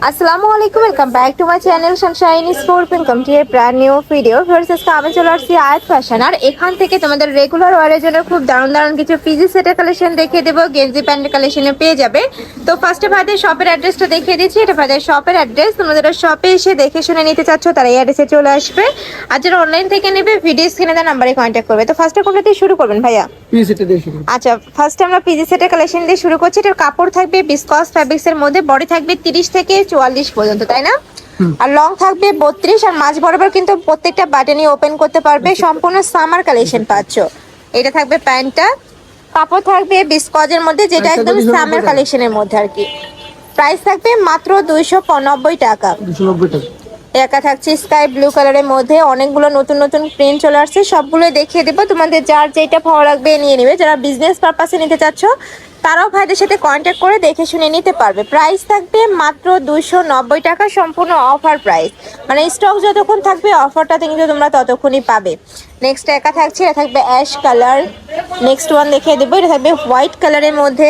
আসসালামু আলাইকুম, welcome back to my channel Sunshine sport. Welcome to A brand new video. First আজকে আমি চলে আসছি আয়াত ফ্যাশন, আর এখান থেকে তোমাদের রেগুলার ওয়ারের জন্য খুব দারুণ দারুণ কিছু পিজি সেটের কালেকশন দেখিয়ে দেবো, গেঞ্জি প্যান্টের কালেকশনে পেয়ে যাবে। তো ফার্স্টে ভাইদের শপের অ্যাড্রেসটা দেখিয়ে দিচ্ছি। এটা ভাইদের শপের অ্যাড্রেস, তোমাদের শপে এসে দেখে শুনে নিতে চাচ্ছ তারা এই অ্যাড্রেসে চলে আসবে, আর যারা অনলাইন থেকে নেবে ভিডিও স্ক্রিনে দেওয়া নাম্বারে কন্ট্যাক্ট করবে। তো ফার্স্টে কোনটা দিয়ে শুরু করবেন ভাইয়া? আচ্ছা, ফার্স্টে আমরা পিজি সেটের কালেকশন দিয়ে শুরু করছি। এটার কাপড় থাকবে বিসকস ফ্যাব্রিক্স এর মধ্যে, বডি থাকবে 30 থেকে 44 পর্যন্ত, তাই না? আর লং থাকবে 32, আর মাঝ বরাবর কিন্তু প্রত্যেকটা বাটনই ওপেন করতে পারবে। সম্পূর্ণ সামার কালেকশন পাচ্ছ। এটা থাকবে প্যান্টটা, কাপড় থাকবে বিসকজের মধ্যে, যেটা একদম সামার কালেকশনের মধ্যে আর কি। প্রাইস থাকবে মাত্র 290 টাকা। একা থাকছে স্কাই ব্লু কালারের মধ্যে, অনেকগুলো নতুন নতুন প্রিন্ট চলে আসছে, সবগুলো দেখিয়ে দেবো। তোমাদের যার যেটা ভালো লাগবে নিয়ে নেবে। যারা বিজনেস পারপাসে নিতে চাচ্ছ তারাও ভাইদের সাথে কন্ট্যাক্ট করে দেখে শুনে নিতে পারবে। প্রাইস থাকবে মাত্র 290 টাকা, সম্পূর্ণ অফার প্রাইস। মানে স্টক যতক্ষণ থাকবে অফারটাতে কিন্তু তোমরা ততক্ষণই পাবে। নেক্সট একা থাকছে, এটা থাকবে অ্যাশ কালার। নেক্সট ওয়ান দেখিয়ে দেবো, এটা থাকবে হোয়াইট কালারের মধ্যে।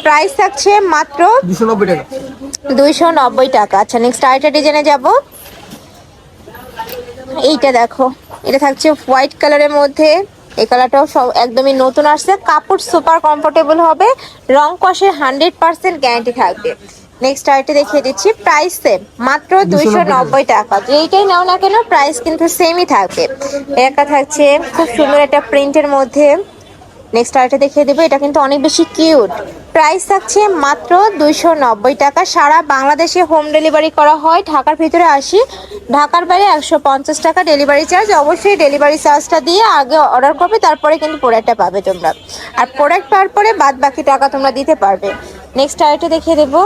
প্রাইস থাকছে মাত্র 290 টাকা। আচ্ছা, নেক্সট আরেকটা ডিজাইনে যাবো। এইটা দেখো, এটা থাকছে হোয়াইট কালারের মধ্যে। এই কালারটাও সব একদমই নতুন আসছে, কাপড় সুপার কমফোর্টেবল হবে, রং কষে 100% গ্যারান্টি থাকবে। নেক্সট আইটে দেখিয়ে দিচ্ছি, প্রাইস সেম মাত্র 290 টাকা। যেইটাই নাও না কেন প্রাইস কিন্তু সেমই থাকবে। একটা থাকছে খুব সুন্দর একটা প্রিন্টের মধ্যে। নেক্সট আরেকটা দেখিয়ে দেবো, এটা কিন্তু অনেক বেশি কিউট। প্রাইস থাকছে মাত্র 290 টাকা। সারা বাংলাদেশে হোম ডেলিভারি করা হয়। ঢাকার ভিতরে 80, ঢাকার বাইরে 150 টাকা ডেলিভারি চার্জ। অবশ্যই ডেলিভারি চার্জটা দিয়ে আগে অর্ডার করবে, তারপরে কিন্তু প্রোডাক্টটা পাবে তোমরা। আর প্রোডাক্ট পাওয়ার পরে বাদ বাকি টাকা তোমরা দিতে পারবে। নেক্সট আরেকটা দেখিয়ে দেবো,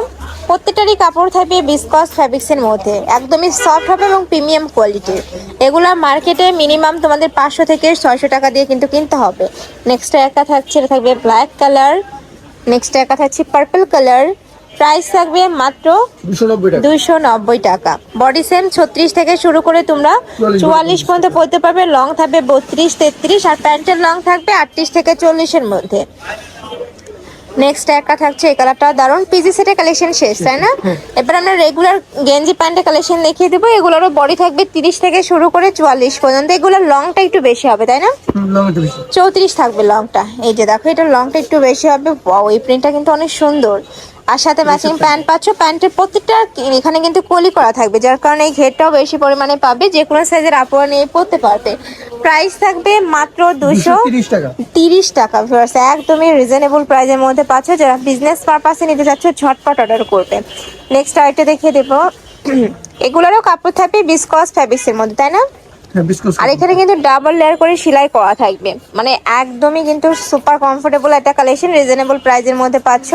প্রত্যেকটারই কাপড় থাকবে বিসকস ফ্যাব্রিক্সের মধ্যে, একদমই সফট হবে এবং প্রিমিয়াম কোয়ালিটির। এগুলা মার্কেটে মিনিমাম তোমাদের 500 থেকে 600 টাকা দিয়ে কিন্তু কিনতে হবে। নেক্সট একা থাকছে, এটা থাকবে ব্ল্যাক কালার। নেক্সট একা থাকছে পার্পল কালার। প্রাইস থাকবে মাত্র 290 টাকা। বডি সেম 36 থেকে শুরু করে তোমরা 44 পর্যন্ত পড়তে পারবে। লং থাকবে 32, 33, আর প্যান্টের লং থাকবে 38 থেকে 40-এর মধ্যে। নেক্সট একটা থাকছে, এই কালারটা দারুন। পিজি সেটের কালেকশন শেষ, তাই না? এবার আমরা রেগুলার গেঞ্জি প্যান্টের কালেকশন দেখিয়ে দেবো। এগুলোরও বডি থাকবে 30 থেকে শুরু করে 44 পর্যন্ত। এগুলোর লংটা একটু বেশি হবে, তাই না? 34 থাকবে লংটা। এই যে দেখো, এটার লংটা একটু বেশি হবে। এই প্রিন্টটা কিন্তু অনেক সুন্দর। আর সাথে ম্যাচিং প্যান্ট পাচ্ছ। প্যান্টের প্রত্যেকটা এখানে কিন্তু কলি করা থাকবে, যার কারণে এই ঘেরটাও বেশি পরিমাণে পাবে। যে কোনো সাইজের আপুরা নিয়ে পড়তে পারবে। প্রাইস থাকবে মাত্র 230 টাকা। একদমই রিজনেবল প্রাইসের মধ্যে পাচ্ছ। যারা বিজনেস পারপাসে নিতে চাচ্ছ ঝটপট অর্ডার করবে। নেক্সট আইটে দেখিয়ে দেবো, এগুলোরও কাপড় থাকবে বিসকস ফ্যাব্রিক্সের মধ্যে, তাই না? আর এখানে কিন্তু ডাবল লেয়ার করে সেলাই করা থাকবে, মানে একদমই কিন্তু সুপার কমফোর্টেবল একটা কালেকশন, রিজনেবল প্রাইসের মধ্যে পাচ্ছ।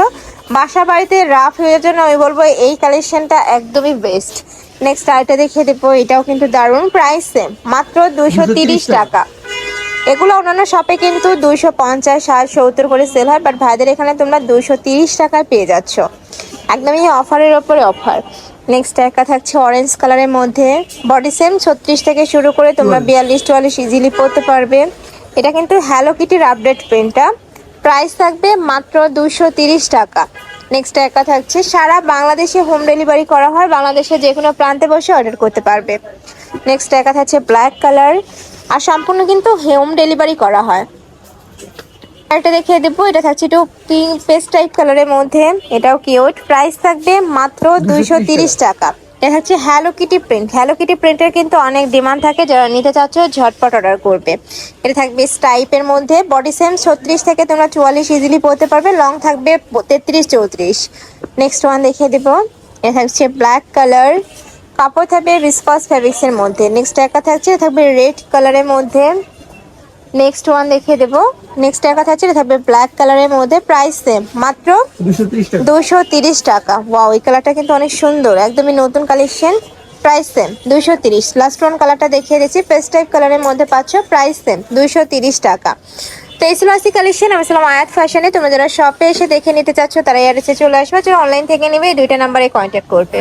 বাসা বাড়িতে রাফ হয়ে জন্য আমি বলবো এই কালেকশনটা একদমই বেস্ট। নেক্সট আরেকটা দেখিয়ে দেবো, এটাও কিন্তু দারুণ। প্রাইস সেম মাত্র 230 টাকা। এগুলো অন্যান্য শপে কিন্তু 250, 60, 70 করে সেল হয়, বাট ভাইদের এখানে তোমরা 230 টাকায় পেয়ে যাচ্ছ। একদমই অফারের ওপরে অফার। নেক্সট একটা থাকছে অরেঞ্জ কালারের মধ্যে, বডি সেম 36 থেকে শুরু করে তোমরা 42-44 ইজিলি পরতে পারবে। এটা কিন্তু হ্যালো কিটির আপডেট প্রিন্টটা। প্রাইস থাকবে মাত্র 230 টাকা। নেক্সট একটা থাকছে, সারা বাংলাদেশে হোম ডেলিভারি করা হয়, বাংলাদেশে যে কোনো প্রান্তে বসে অর্ডার করতে পারবে। নেক্সট একটা থাকছে ব্ল্যাক কালার, আর সম্পূর্ণ কিন্তু হোম ডেলিভারি করা হয়। একটা দেখিয়ে দেবো, এটা থাকছে একটু পিঙ্ক পেস্ট টাইপ কালারের মধ্যে, এটাও কিউট। প্রাইস থাকবে মাত্র 230 টাকা। এটা হচ্ছে hello Kitty print. Hello Kitty প্রিন্টের কিন্তু অনেক ডিমান্ড থাকে, যারা নিতে চাচ্ছ ঝটপট অর্ডার করবে। এটা থাকবে স্টাইপের মধ্যে, বডি সেম 36 থেকে তোমরা 44 ইজিলি পরতে পারবে। লং থাকবে 33-34। নেক্সট ওয়ান দেখিয়ে দেবো, এটা থাকছে ব্ল্যাক কালার, কাপড় থাকবে বিসকস ফ্যাব্রিক্সের মধ্যে। নেক্সট একটা থাকছে, এটা থাকবে রেড কালারের মধ্যে। নেক্সট ওয়ান দেখিয়ে দেবো, নেক্সট একটা থাকছে, এটা থাকবে ব্ল্যাক কালারের মধ্যে। প্রাইস সেম মাত্র 230 টাকা। ওয়াও, এই কালারটা কিন্তু অনেক সুন্দর, একদমই নতুন collection. Price same 230। Last one কালারটা দেখিয়ে দিচ্ছি, পেস্ট টাইপ কালারের মধ্যে পাচ্ছ। প্রাইস সেম 230 টাকা। তো এই ছিল আজকে কালেকশন। আমি ছিলাম আয়াত ফ্যাশনে। তোমরা যারা শপে এসে দেখে নিতে চাচ্ছ তারা এই অ্যাড্রেসে চলে আসবে, যারা অনলাইন থেকে নেবে এই দুইটা নাম্বারে কন্ট্যাক্ট করবে।